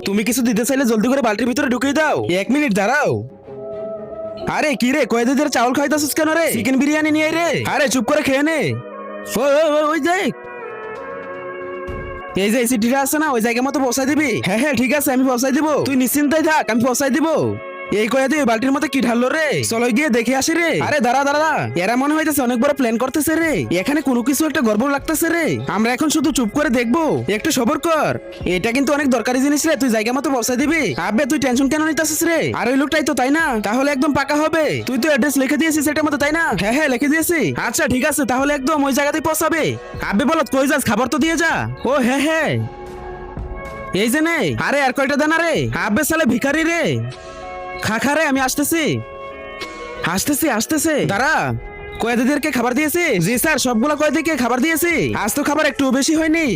তুমি কিছু দিতে চাইলে জলদি করে বালতির ভিতরে ঢুকিয়ে দাও। 1 মিনিট দাঁড়াও। আরে কি রে, কয়েদিদের চাউল খাইতাছিস কেন রে? চিকেন বিরিয়ানি নিয়ে আয় রে। আরে চুপ করে খেয়ে নে। ওই দেখ, এই যে সিটিটা আছে না, ওই জায়গা মতো পৌঁছাই দিবি। হ্যাঁ হ্যাঁ ঠিক আছে, আমি পৌঁছাই দিব, তুই নিশ্চিন্তায় থাক, আমি পৌঁছাই দিব। এই কয়াদি ওই বালতির মধ্যে কি ঢাললো রে? চলো গিয়ে দেখে আসি রে। আরে দাঁড়া দাঁড়া, এরা মনে হইতেছে অনেক বড় প্ল্যান করতেছে রে। এখানে কোনো কিছু একটা গড়বড় লাগতেছে রে। আমরা এখন শুধু চুপ করে দেখবো, একটু সবর কর। এটা কিন্তু অনেক দরকারি জিনিস রে, তুই জায়গা মতো পৌঁছাই দিবি। আবে তুই টেনশন কেন নিতেছিস রে? আর ওই লোকটাই তো, তাই না? তাহলে একদম পাকা হবে। তুই তো অ্যাড্রেস লিখে দিয়েছিস এটার মধ্যে, তাই না? হ্যাঁ হ্যাঁ লিখে দিয়েছি। আচ্ছা ঠিক আছে, তাহলে একদম ওই জায়গাতেই পৌঁছাবে। আবে বলো কই যাস, খাবার তো দিয়ে যা। ও হ্যাঁ হ্যাঁ, এই যে নে। আরে আর কয়টা দানা রে? আবে সালে ভিখারি রে। খা রে, আমি আসতেছি আসতেছি আসতেছে, দাঁড়া। কয়েদিদেরকে খাবার দিয়েছি? জি স্যার, সবগুলো কয়েদিকে খাবার দিয়েছি। আজ তো খাবার একটু বেশি হয়নি।